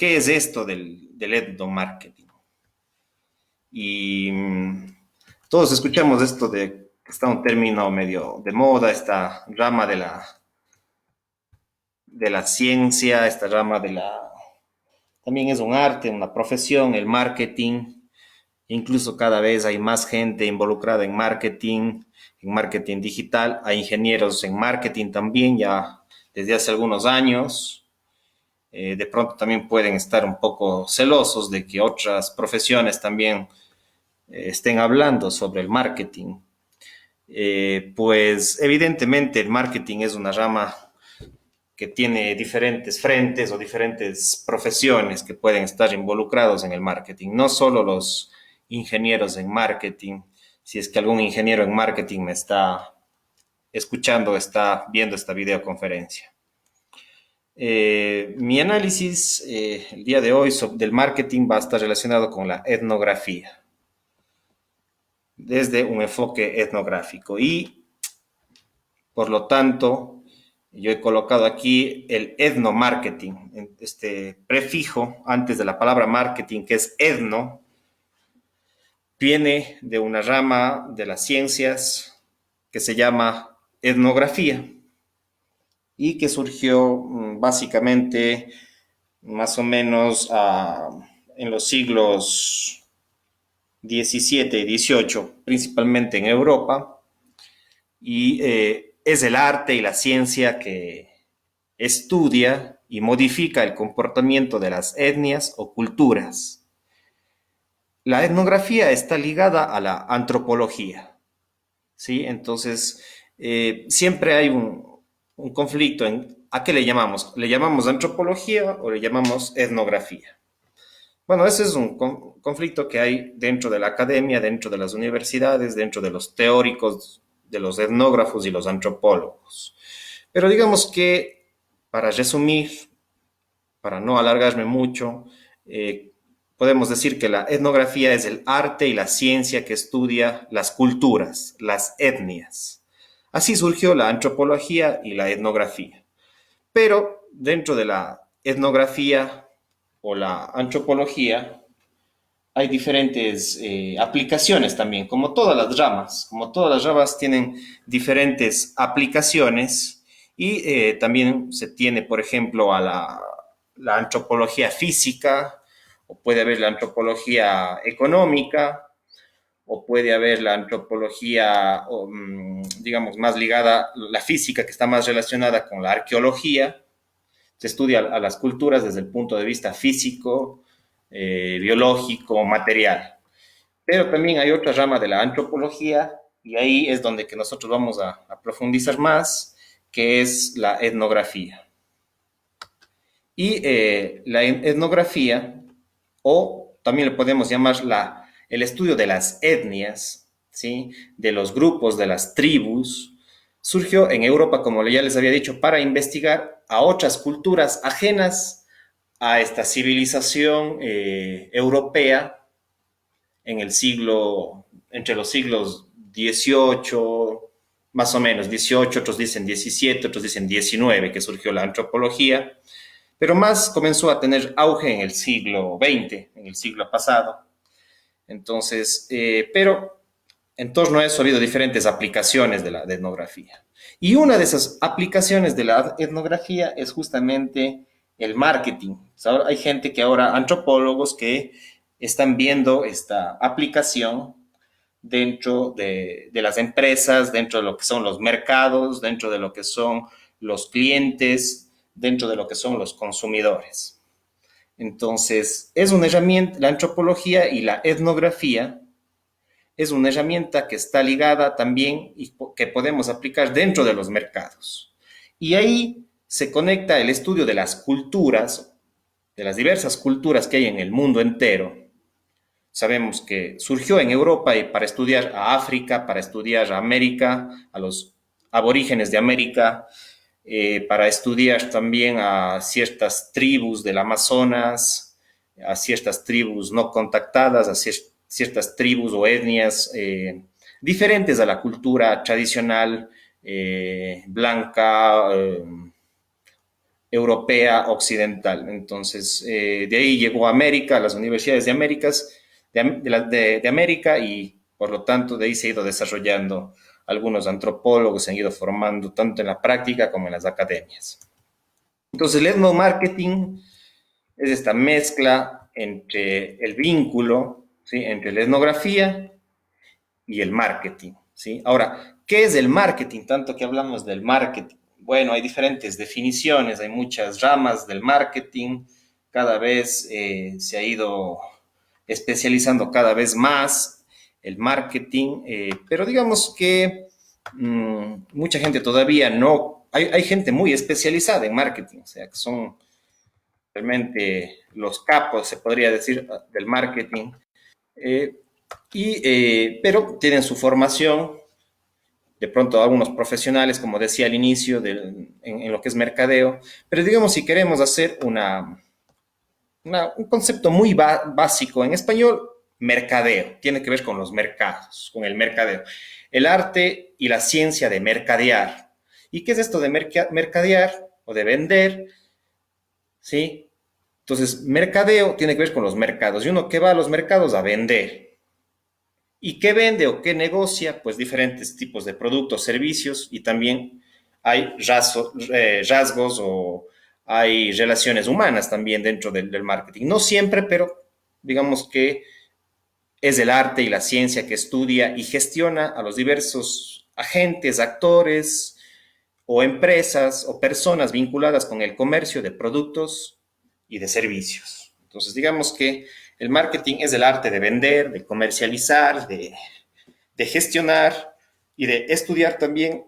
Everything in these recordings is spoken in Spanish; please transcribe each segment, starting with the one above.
¿qué es esto del etnomarketing? Y todos escuchamos esto de que está un término medio de moda, esta rama de la ciencia, esta rama también es un arte, una profesión, el marketing. Incluso cada vez hay más gente involucrada en marketing digital, hay ingenieros en marketing también ya desde hace algunos años. De pronto también pueden estar un poco celosos de que otras profesiones también estén hablando sobre el marketing. Pues evidentemente el marketing es una rama que tiene diferentes frentes o diferentes profesiones que pueden estar involucrados en el marketing, no solo los ingenieros en marketing. Si es que algún ingeniero en marketing me está escuchando, está viendo esta videoconferencia. Mi análisis el día de hoy del marketing va a estar relacionado con la etnografía, desde un enfoque etnográfico. Y, por lo tanto, yo he colocado aquí el etnomarketing, este prefijo antes de la palabra marketing, que es etno, viene de una rama de las ciencias que se llama etnografía y que surgió básicamente más o menos en los siglos XVII y XVIII, principalmente en Europa, y es el arte y la ciencia que estudia y modifica el comportamiento de las etnias o culturas. La etnografía está ligada a la antropología, ¿sí? Entonces, siempre hay un conflicto en ¿a qué le llamamos? ¿Le llamamos antropología o le llamamos etnografía? Bueno, ese es un conflicto que hay dentro de la academia, dentro de las universidades, dentro de los teóricos, de los etnógrafos y los antropólogos. Pero digamos que, para resumir, para no alargarme mucho, podemos decir que la etnografía es el arte y la ciencia que estudia las culturas, las etnias. Así surgió la antropología y la etnografía. Pero dentro de la etnografía o la antropología hay diferentes aplicaciones también, como todas las ramas tienen diferentes aplicaciones y también se tiene, por ejemplo, a la antropología física, o puede haber la antropología económica, o puede haber la antropología, digamos, más ligada, la física que está más relacionada con la arqueología. Se estudia a las culturas desde el punto de vista físico, biológico, material. Pero también hay otra rama de la antropología y ahí es donde que nosotros vamos a profundizar más, que es la etnografía. Y la etnografía, o también le podemos llamar el estudio de las etnias, ¿sí? De los grupos, de las tribus, surgió en Europa, como ya les había dicho, para investigar a otras culturas ajenas a esta civilización europea en el siglo, entre los siglos XVIII, más o menos, XVIII, otros dicen XVII, otros dicen XIX, que surgió la antropología, pero más comenzó a tener auge en el siglo XX, en el siglo pasado. Entonces, pero en torno a eso ha habido diferentes aplicaciones de la etnografía. Y una de esas aplicaciones de la etnografía es justamente el marketing. O sea, hay gente que ahora, antropólogos, que están viendo esta aplicación dentro de las empresas, dentro de lo que son los mercados, dentro de lo que son los clientes, dentro de lo que son los consumidores. Entonces, es una herramienta, la antropología y la etnografía es una herramienta que está ligada también y que podemos aplicar dentro de los mercados. Y ahí se conecta el estudio de las culturas, de las diversas culturas que hay en el mundo entero. Sabemos que surgió en Europa y para estudiar a África, para estudiar a América, a los aborígenes de América, para estudiar también a ciertas tribus del Amazonas, a ciertas tribus no contactadas, a ciertas tribus o etnias diferentes a la cultura tradicional blanca, europea occidental. Entonces, de ahí llegó a América, a las universidades de de América, y por lo tanto de ahí se ha ido desarrollando. Algunos antropólogos se han ido formando tanto en la práctica como en las academias. Entonces, el etnomarketing es esta mezcla entre el vínculo, ¿sí?, entre la etnografía y el marketing, ¿sí? Ahora, ¿qué es el marketing? Tanto que hablamos del marketing. Bueno, hay diferentes definiciones, hay muchas ramas del marketing, cada vez se ha ido especializando cada vez más el marketing, pero digamos que mucha gente todavía no, hay gente muy especializada en marketing, o sea, que son realmente los capos, se podría decir, del marketing, eh, pero tienen su formación, de pronto algunos profesionales, como decía al inicio, en lo que es mercadeo, pero digamos si queremos hacer un concepto muy básico en español, mercadeo, tiene que ver con los mercados, con el mercadeo, el arte y la ciencia de mercadear. ¿Y qué es esto de mercadear o de vender? ¿Sí? Entonces, mercadeo tiene que ver con los mercados y uno que va a los mercados a vender. ¿Y qué vende o qué negocia? Pues diferentes tipos de productos, servicios, y también hay rasgos o hay relaciones humanas también dentro del marketing. No siempre, pero digamos que es el arte y la ciencia que estudia y gestiona a los diversos agentes, actores o empresas o personas vinculadas con el comercio de productos y de servicios. Entonces, digamos que el marketing es el arte de vender, de comercializar, de gestionar y de estudiar también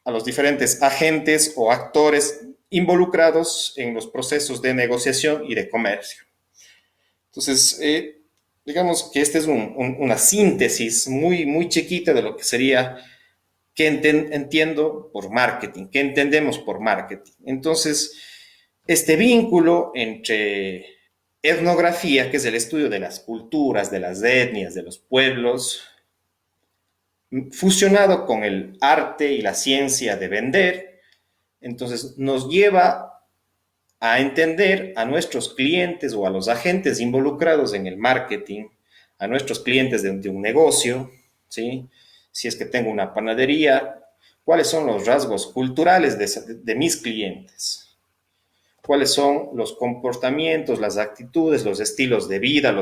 a los diferentes agentes o actores involucrados en los procesos de negociación y de comercio. Entonces, digamos que esta es una síntesis muy, muy chiquita de lo que sería qué entiendo por marketing, qué entendemos por marketing. Entonces, este vínculo entre etnografía, que es el estudio de las culturas, de las etnias, de los pueblos, fusionado con el arte y la ciencia de vender, entonces nos lleva a entender a nuestros clientes o a los agentes involucrados en el marketing, a nuestros clientes de un negocio, ¿sí? Si es que tengo una panadería, cuáles son los rasgos culturales de mis clientes, cuáles son los comportamientos, las actitudes, los estilos de vida,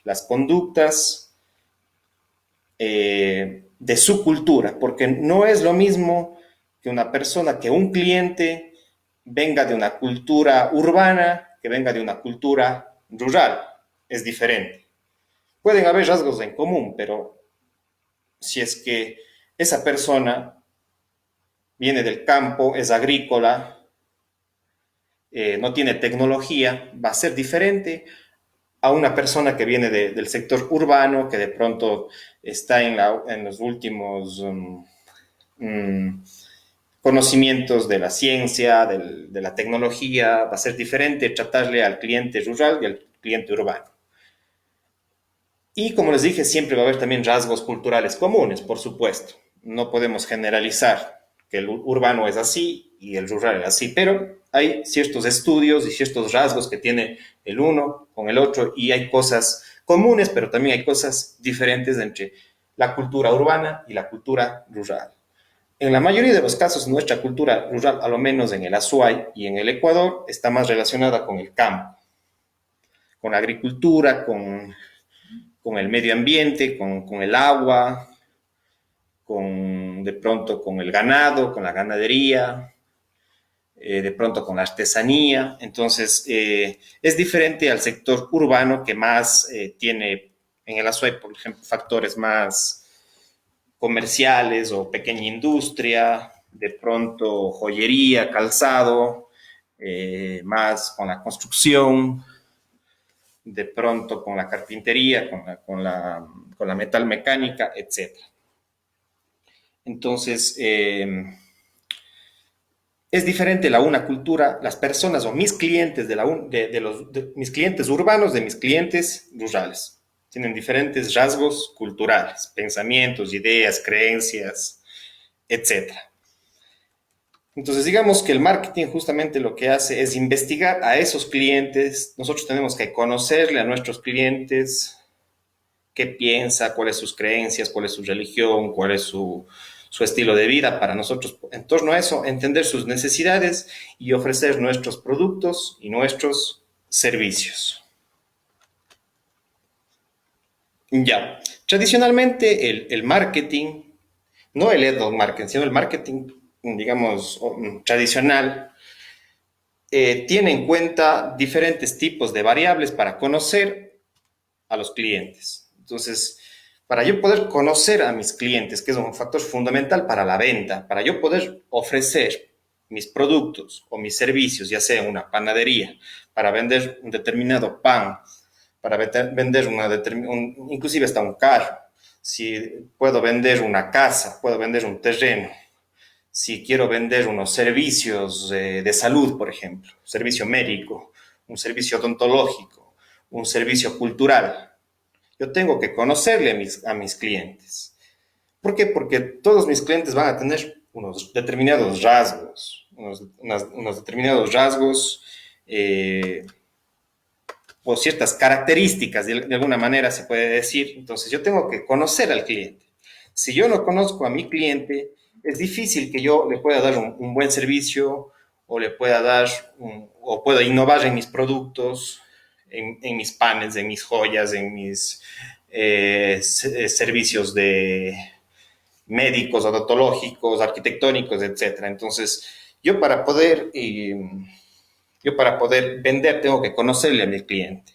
las conductas de su cultura, porque no es lo mismo que una persona, que un cliente venga de una cultura urbana, que venga de una cultura rural, es diferente. Pueden haber rasgos en común, pero si es que esa persona viene del campo, es agrícola, no tiene tecnología, va a ser diferente a una persona que viene del sector urbano, que de pronto está en los últimos conocimientos de la ciencia, de la tecnología. Va a ser diferente tratarle al cliente rural y al cliente urbano. Y como les dije, siempre va a haber también rasgos culturales comunes, por supuesto. No podemos generalizar que el urbano es así y el rural es así, pero hay ciertos estudios y ciertos rasgos que tiene el uno con el otro, y hay cosas comunes, pero también hay cosas diferentes entre la cultura urbana y la cultura rural. En la mayoría de los casos, nuestra cultura rural, a lo menos en el Azuay y en el Ecuador, está más relacionada con el campo, con la agricultura, con el medio ambiente, con el agua, de pronto con el ganado, con la ganadería, de pronto con la artesanía. Entonces, es diferente al sector urbano, que más tiene en el Azuay, por ejemplo, factores más comerciales o pequeña industria, de pronto joyería, calzado, más con la construcción, de pronto con la carpintería, con la metalmecánica, etcétera. Entonces, es diferente una cultura, las personas o mis clientes, mis clientes urbanos de mis clientes rurales. Tienen diferentes rasgos culturales, pensamientos, ideas, creencias, etcétera. Entonces, digamos que el marketing justamente lo que hace es investigar a esos clientes. Nosotros tenemos que conocerle a nuestros clientes, qué piensa, cuáles sus creencias, cuál es su religión, cuál es su estilo de vida, para nosotros, en torno a eso, entender sus necesidades y ofrecer nuestros productos y nuestros servicios. Ya, tradicionalmente el marketing, no el marketing, sino el marketing, digamos, tradicional, tiene en cuenta diferentes tipos de variables para conocer a los clientes. Entonces, para yo poder conocer a mis clientes, que es un factor fundamental para la venta, para yo poder ofrecer mis productos o mis servicios, ya sea una panadería, para vender un determinado pan, para vender inclusive hasta un carro, si puedo vender una casa, puedo vender un terreno, si quiero vender unos servicios de salud, por ejemplo, un servicio médico, un servicio odontológico, un servicio cultural, yo tengo que conocerle a mis clientes. ¿Por qué? Porque todos mis clientes van a tener unos determinados rasgos, unos determinados rasgos eh, o ciertas características, de alguna manera se puede decir. Entonces yo tengo que conocer al cliente. Si yo no conozco a mi cliente, es difícil que yo le pueda dar un buen servicio o le pueda dar o pueda innovar en mis productos, en mis panes, en mis joyas, en mis servicios de médicos, odontológicos, arquitectónicos, etcétera. Entonces, yo para poder yo para poder vender tengo que conocerle a mi cliente.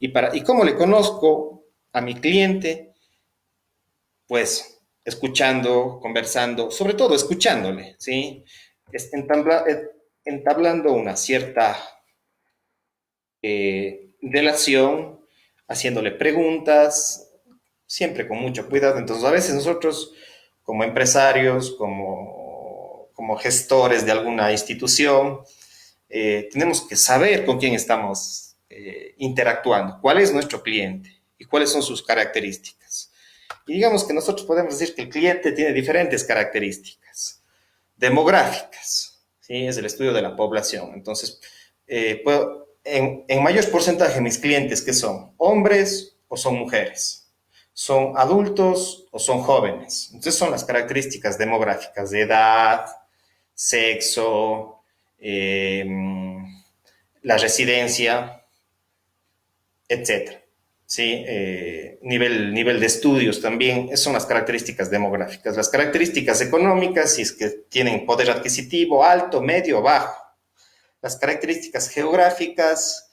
¿Y cómo le conozco a mi cliente? Pues escuchando, conversando, sobre todo escuchándole, ¿sí? Es entablando una cierta relación, haciéndole preguntas, siempre con mucho cuidado. Entonces, a veces nosotros, como empresarios, como gestores de alguna institución, tenemos que saber con quién estamos interactuando, cuál es nuestro cliente y cuáles son sus características. Y digamos que nosotros podemos decir que el cliente tiene diferentes características demográficas, ¿sí? Es el estudio de la población. Entonces, en mayor porcentaje mis clientes, ¿qué son? ¿Hombres o son mujeres? ¿Son adultos o son jóvenes? Entonces son las características demográficas de edad, sexo, la residencia, etcétera. ¿Sí? Nivel de estudios también, esas son las características demográficas. Las características económicas, si es que tienen poder adquisitivo alto, medio o bajo. Las características geográficas,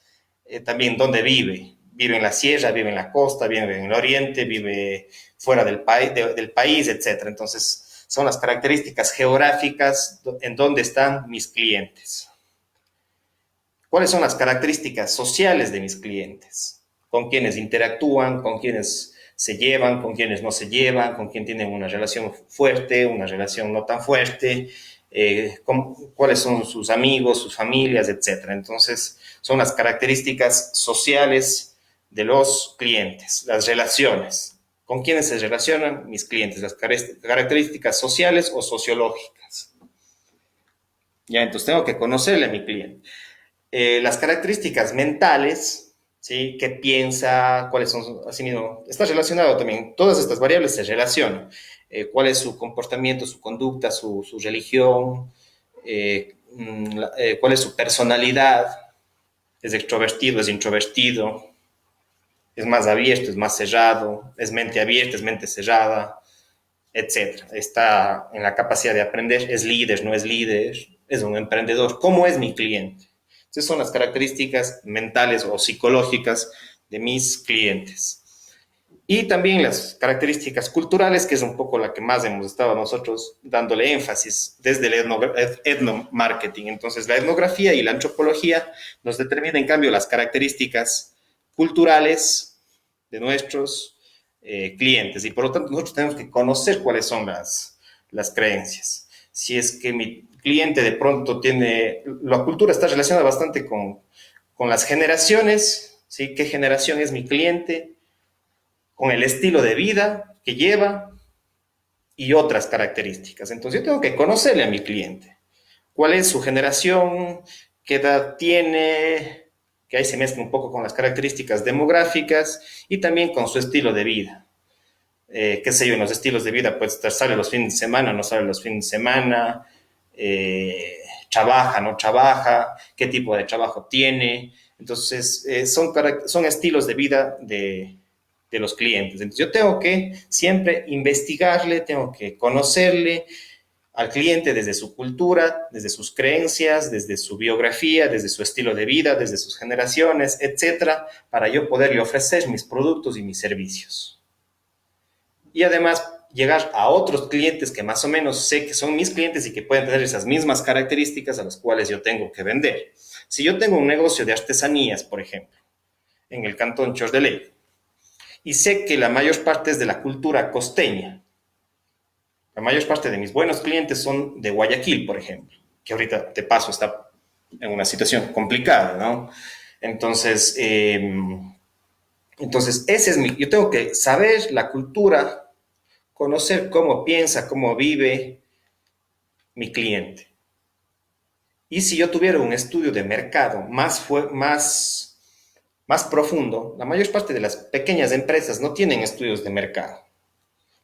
también dónde vive. Vive en la sierra, vive en la costa, vive en el oriente, vive fuera del país, etcétera. Entonces, son las características geográficas en donde están mis clientes. ¿Cuáles son las características sociales de mis clientes? Con quienes interactúan, con quienes se llevan, con quienes no se llevan, con quien tienen una relación fuerte, una relación no tan fuerte, cuáles son sus amigos, sus familias, etcétera. Entonces, son las características sociales de los clientes, las relaciones. ¿Con quiénes se relacionan mis clientes? Las características sociales o sociológicas. Ya, entonces tengo que conocerle a mi cliente. Las características mentales, ¿sí? ¿Qué piensa? ¿Cuáles son? Así mismo, está relacionado también. Todas estas variables se relacionan. ¿Cuál es su comportamiento, su conducta, su religión? ¿Cuál es su personalidad? ¿Es extrovertido? ¿Es introvertido? ¿Es más abierto? ¿Es más cerrado? ¿Es mente abierta? ¿Es mente cerrada? Etcétera. Está en la capacidad de aprender. ¿Es líder? ¿No es líder? ¿Es un emprendedor? ¿Cómo es mi cliente? Esas son las características mentales o psicológicas de mis clientes. Y también las características culturales, que es un poco la que más hemos estado nosotros dándole énfasis desde el etnomarketing. Entonces, la etnografía y la antropología nos determinan, en cambio, las características culturales de nuestros clientes. Y por lo tanto, nosotros tenemos que conocer cuáles son las creencias. Si es que mi cliente de pronto tiene, la cultura está relacionada bastante con las generaciones, ¿sí? ¿Qué generación es mi cliente? Con el estilo de vida que lleva y otras características. Entonces yo tengo que conocerle a mi cliente. cuál es su generación, qué edad tiene, que ahí se mezcla un poco con las características demográficas y también con su estilo de vida. Qué sé yo, en los estilos de vida, pues sale los fines de semana, no sale los fines de semana, trabaja, no trabaja, qué tipo de trabajo tiene. Entonces, son estilos de vida de los clientes. Entonces, yo tengo que siempre investigarle, tengo que conocerle al cliente desde su cultura, desde sus creencias, desde su biografía, desde su estilo de vida, desde sus generaciones, etcétera, para yo poderle ofrecer mis productos y mis servicios. Y además llegar a otros clientes que más o menos sé que son mis clientes y que pueden tener esas mismas características a las cuales yo tengo que vender. Si yo tengo un negocio de artesanías, por ejemplo, en el cantón Chos de Ley, y sé que la mayor parte es de la cultura costeña, la mayor parte de mis buenos clientes son de Guayaquil, por ejemplo, que ahorita de paso está en una situación complicada, ¿no? Entonces, ese es yo tengo que saber la cultura, conocer cómo piensa, cómo vive mi cliente. Y si yo tuviera un estudio de mercado más profundo, la mayor parte de las pequeñas empresas no tienen estudios de mercado,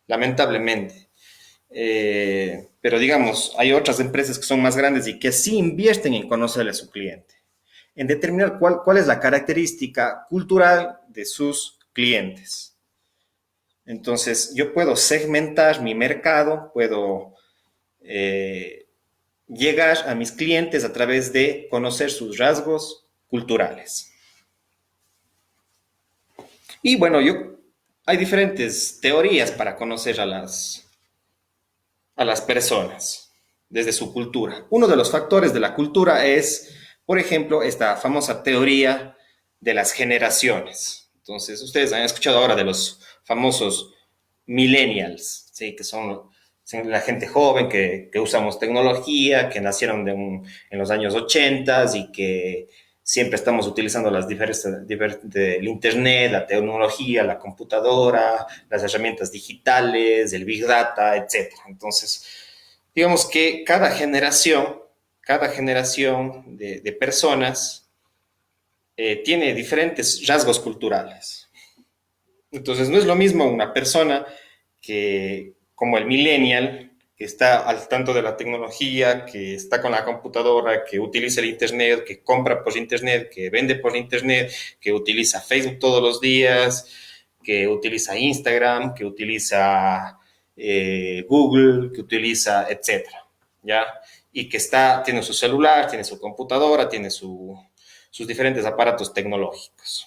lamentablemente. Pero digamos, hay otras empresas que son más grandes y que sí invierten en conocerle a su cliente, en determinar cuál es la característica cultural de sus clientes. Entonces, yo puedo segmentar mi mercado, puedo llegar a mis clientes a través de conocer sus rasgos culturales. Y bueno, hay diferentes teorías para conocer a las personas desde su cultura. Uno de los factores de la cultura es, por ejemplo, esta famosa teoría de las generaciones. Entonces, ustedes han escuchado ahora de los famosos millennials, ¿sí? Que son la gente joven que usamos tecnología, que nacieron en los años 80 y que siempre estamos utilizando el Internet, la tecnología, la computadora, las herramientas digitales, el Big Data, etcétera. Entonces, digamos que cada generación de personas tiene diferentes rasgos culturales. Entonces, no es lo mismo una persona como el millennial, que está al tanto de la tecnología, que está con la computadora, que utiliza el Internet, que compra por Internet, que vende por Internet, que utiliza Facebook todos los días, que utiliza Instagram, que utiliza Google, que utiliza, etcétera, ¿ya? Y que tiene su celular, tiene su computadora, tiene sus diferentes aparatos tecnológicos.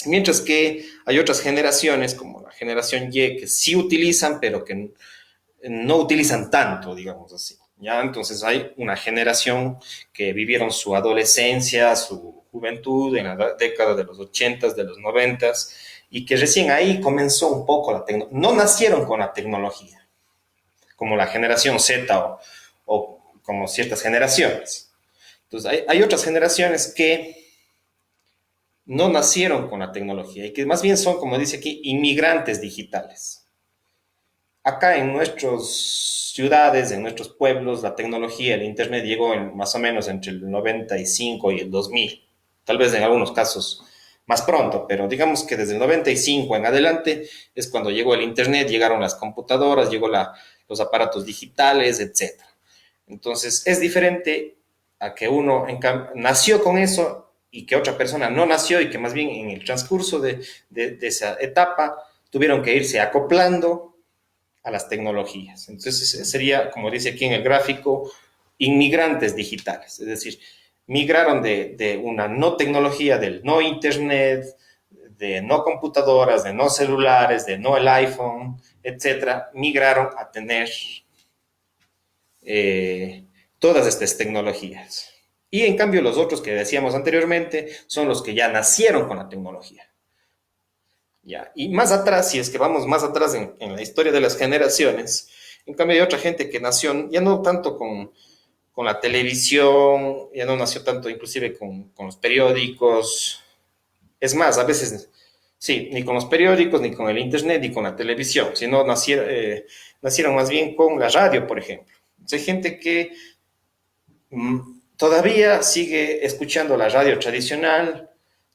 Mientras que hay otras generaciones, como la generación Y, que sí utilizan, pero que no utilizan tanto, digamos así. ¿Ya? Entonces hay una generación que vivieron su adolescencia, su juventud en la década de los 80, de los 90, y que recién ahí comenzó un poco la tecnología. No nacieron con la tecnología, como la generación Z o como ciertas generaciones. Entonces hay otras generaciones que no nacieron con la tecnología y que más bien son, como dice aquí, inmigrantes digitales. Acá en nuestras ciudades, en nuestros pueblos, la tecnología, el Internet llegó más o menos entre el 95 y el 2000. Tal vez en algunos casos más pronto, pero digamos que desde el 95 en adelante es cuando llegó el Internet, llegaron las computadoras, llegó los aparatos digitales, etc. Entonces es diferente a que uno nació con eso y que otra persona no nació y que más bien en el transcurso de esa etapa tuvieron que irse acoplando a las tecnologías. Entonces sería, como dice aquí en el gráfico, inmigrantes digitales, es decir, migraron de una no tecnología, del no internet, de no computadoras, de no celulares, de no el iPhone, etcétera, migraron a tener todas estas tecnologías. Y en cambio los otros que decíamos anteriormente son los que ya nacieron con la tecnología. ¿Ya? Y más atrás, si es que vamos más atrás en la historia de las generaciones, en cambio hay otra gente que nació ya no tanto con la televisión, ya no nació tanto inclusive con los periódicos. Es más, a veces, sí, ni con los periódicos, ni con el internet, ni con la televisión, sino nacieron más bien con la radio, por ejemplo. Hay gente que Todavía sigue escuchando la radio tradicional,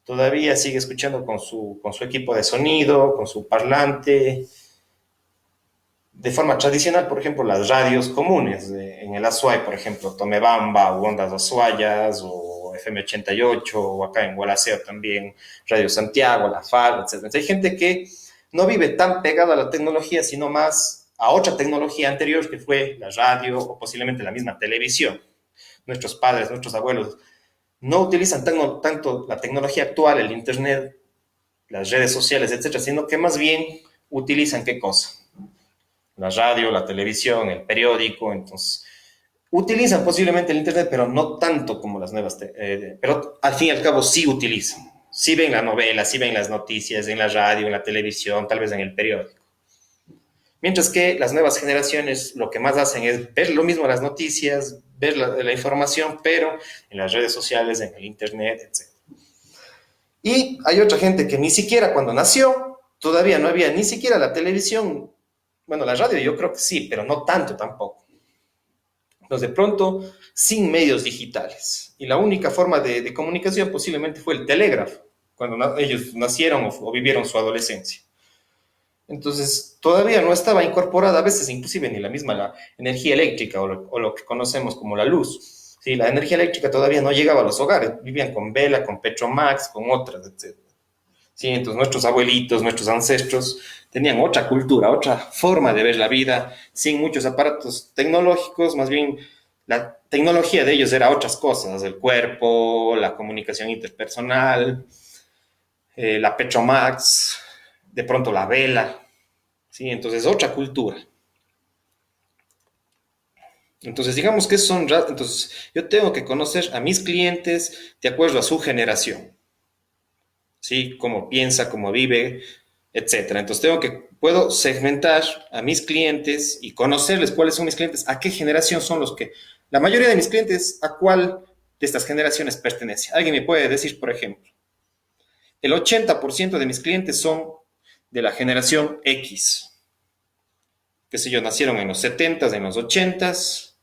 todavía sigue escuchando con su equipo de sonido, con su parlante, de forma tradicional, por ejemplo, las radios comunes, en el Azuay, por ejemplo, Tomebamba, o Ondas Azuayas, o FM 88, o acá en Gualaceo también, Radio Santiago, La FAL, etc. Entonces, hay gente que no vive tan pegada a la tecnología, sino más a otra tecnología anterior, que fue la radio o posiblemente la misma televisión. Nuestros padres, nuestros abuelos, no utilizan tanto la tecnología actual, el Internet, las redes sociales, etcétera, sino que más bien utilizan qué cosa, la radio, la televisión, el periódico. Entonces utilizan posiblemente el Internet, pero no tanto como las nuevas, pero al fin y al cabo sí utilizan. Sí ven la novela, sí ven las noticias en la radio, en la televisión, tal vez en el periódico. Mientras que las nuevas generaciones lo que más hacen es ver lo mismo las noticias, ver la información, pero en las redes sociales, en el Internet, etc. Y hay otra gente que ni siquiera cuando nació, todavía no había ni siquiera la televisión. Bueno, la radio yo creo que sí, pero no tanto tampoco. Entonces, de pronto, sin medios digitales. Y la única forma de comunicación posiblemente fue el telégrafo, cuando ellos nacieron o vivieron su adolescencia. Entonces, todavía no estaba incorporada, a veces inclusive ni la misma la energía eléctrica o lo que conocemos como la luz. Sí, la energía eléctrica todavía no llegaba a los hogares, vivían con vela, con Petromax, con otras, etc. Sí, entonces nuestros abuelitos, nuestros ancestros tenían otra cultura, otra forma de ver la vida, sin muchos aparatos tecnológicos, más bien la tecnología de ellos era otras cosas, el cuerpo, la comunicación interpersonal, la Petromax, de pronto la vela, ¿sí? Entonces otra cultura. Entonces digamos que son, entonces yo tengo que conocer a mis clientes de acuerdo a su generación. ¿Sí? Cómo piensa, cómo vive, etcétera. Entonces puedo segmentar a mis clientes y conocerles cuáles son mis clientes, a qué generación son los que, la mayoría de mis clientes, a cuál de estas generaciones pertenece. Alguien me puede decir, por ejemplo, el 80% de mis clientes son de la generación X, qué sé yo, nacieron en los 70s, en los 80s,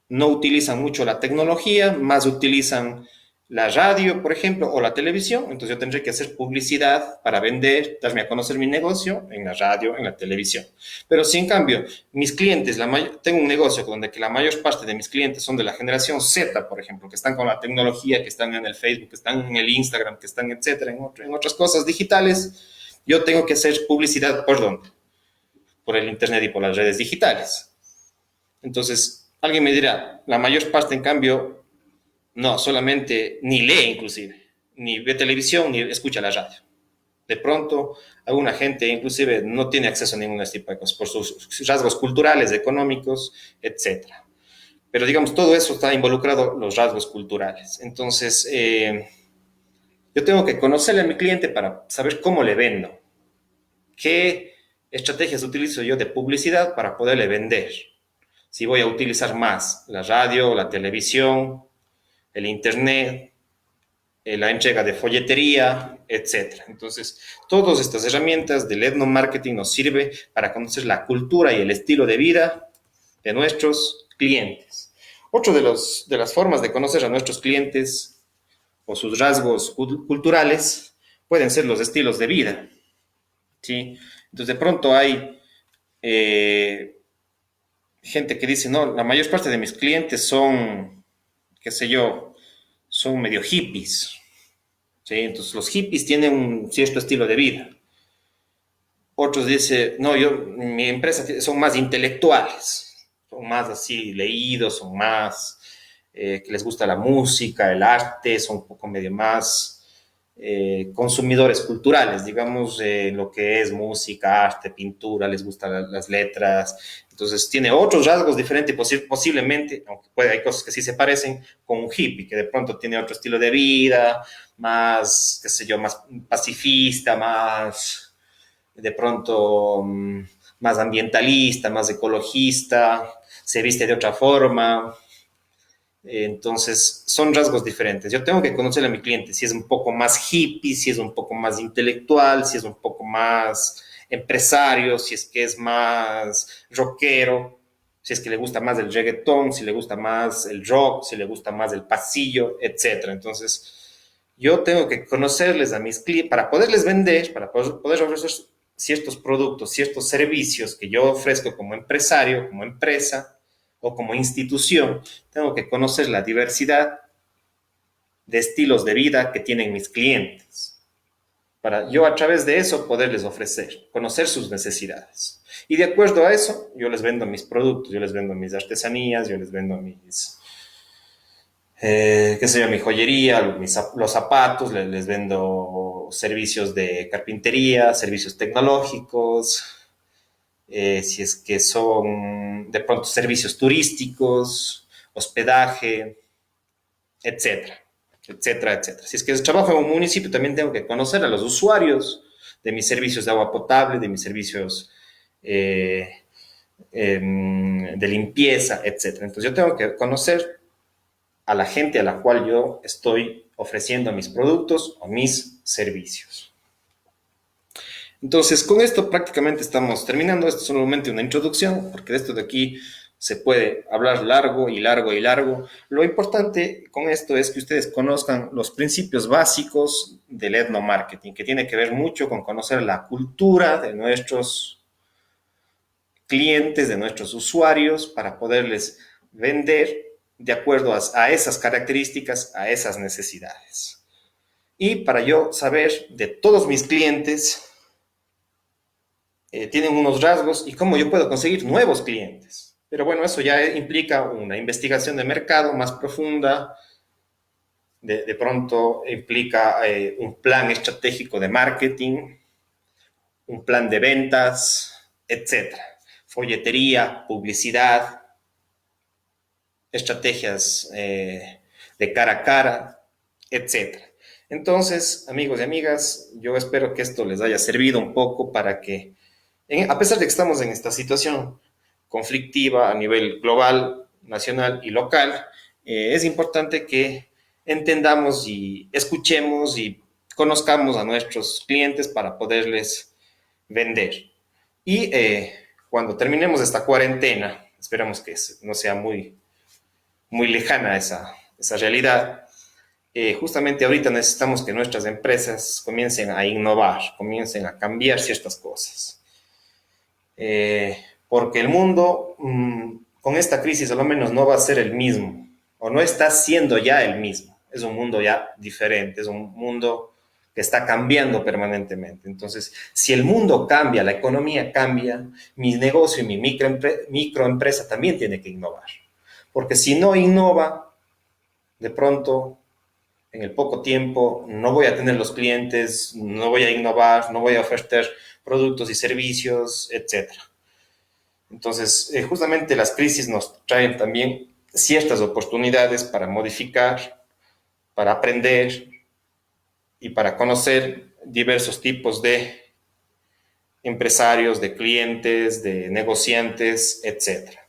no utilizan mucho la tecnología, más utilizan la radio, por ejemplo, o la televisión. Entonces yo tendré que hacer publicidad para vender, darme a conocer mi negocio en la radio, en la televisión. Pero si en cambio mis clientes, tengo un negocio donde que la mayor parte de mis clientes son de la generación Z, por ejemplo, que están con la tecnología, que están en el Facebook, que están en el Instagram, que están, etcétera, en otras cosas digitales, yo tengo que hacer publicidad, ¿por dónde? Por el Internet y por las redes digitales. Entonces, alguien me dirá, la mayor parte, en cambio, no, solamente ni lee inclusive, ni ve televisión, ni escucha la radio. De pronto, alguna gente inclusive no tiene acceso a ningún de este tipo de cosas por sus rasgos culturales, económicos, etcétera. Pero digamos, todo eso está involucrado los rasgos culturales. Entonces, yo tengo que conocerle a mi cliente para saber cómo le vendo, qué estrategias utilizo yo de publicidad para poderle vender. Si voy a utilizar más la radio, la televisión, el Internet, la entrega de folletería, etcétera. Entonces, todas estas herramientas del etnomarketing nos sirve para conocer la cultura y el estilo de vida de nuestros clientes. Otro de las formas de conocer a nuestros clientes o sus rasgos culturales pueden ser los estilos de vida. ¿Sí? Entonces, de pronto hay gente que dice, no, la mayor parte de mis clientes son, qué sé yo, son medio hippies. ¿Sí? Entonces los hippies tienen un cierto estilo de vida. Otros dicen, no, mi empresa son más intelectuales, son más así leídos, son más que les gusta la música, el arte, son un poco medio más consumidores culturales, digamos, lo que es música, arte, pintura, les gustan las letras. Entonces tiene otros rasgos diferentes, posiblemente, aunque hay cosas que sí se parecen, con un hippie, que de pronto tiene otro estilo de vida, más, qué sé yo, más pacifista, más de pronto más ambientalista, más ecologista, se viste de otra forma. Entonces, son rasgos diferentes. Yo tengo que conocer a mi cliente, si es un poco más hippie, si es un poco más intelectual, si es un poco más empresario, si es que es más rockero. si es que le gusta más el reggaetón, si le gusta más el rock, si le gusta más el pasillo, etcétera. Entonces, yo tengo que conocerles a mis clientes para poderles vender, para poder ofrecer ciertos productos, ciertos servicios que yo ofrezco como empresario, como empresa o como institución. Tengo que conocer la diversidad de estilos de vida que tienen mis clientes para yo a través de eso poderles ofrecer, conocer sus necesidades. Y de acuerdo a eso, yo les vendo mis productos, yo les vendo mis artesanías, yo les vendo mis, qué sé yo, mi joyería, los zapatos, les vendo servicios de carpintería, servicios tecnológicos, si es que son de pronto servicios turísticos, hospedaje, etcétera, etcétera, etcétera. Si es que trabajo en un municipio, también tengo que conocer a los usuarios de mis servicios de agua potable, de mis servicios de limpieza, etcétera. Entonces yo tengo que conocer a la gente a la cual yo estoy ofreciendo mis productos o mis servicios. Entonces, con esto prácticamente estamos terminando. Esto es solamente una introducción, porque de esto de aquí se puede hablar largo y largo y largo. Lo importante con esto es que ustedes conozcan los principios básicos del etnomarketing, que tiene que ver mucho con conocer la cultura de nuestros clientes, de nuestros usuarios, para poderles vender de acuerdo a esas características, a esas necesidades. Y para yo saber de todos mis clientes, tienen unos rasgos y cómo yo puedo conseguir nuevos clientes. Pero bueno, eso ya implica una investigación de mercado más profunda, de pronto implica un plan estratégico de marketing, un plan de ventas, etcétera. Folletería, publicidad, estrategias de cara a cara, etcétera. Entonces, amigos y amigas, yo espero que esto les haya servido un poco para que, a pesar de que estamos en esta situación conflictiva a nivel global, nacional y local, es importante que entendamos y escuchemos y conozcamos a nuestros clientes para poderles vender. Y cuando terminemos esta cuarentena, esperamos que no sea muy lejana esa realidad. Justamente ahorita necesitamos que nuestras empresas comiencen a innovar, comiencen a cambiar ciertas cosas. Porque el mundo con esta crisis a lo menos no va a ser el mismo, o no está siendo ya el mismo. Es un mundo ya diferente, es un mundo que está cambiando permanentemente. Entonces, si el mundo cambia, la economía cambia, mi negocio y mi microempresa también tiene que innovar. Porque si no innova, de pronto, en el poco tiempo, no voy a tener los clientes, no voy a innovar, no voy a ofrecer productos y servicios, etcétera. Entonces, justamente las crisis nos traen también ciertas oportunidades para modificar, para aprender y para conocer diversos tipos de empresarios, de clientes, de negociantes, etcétera.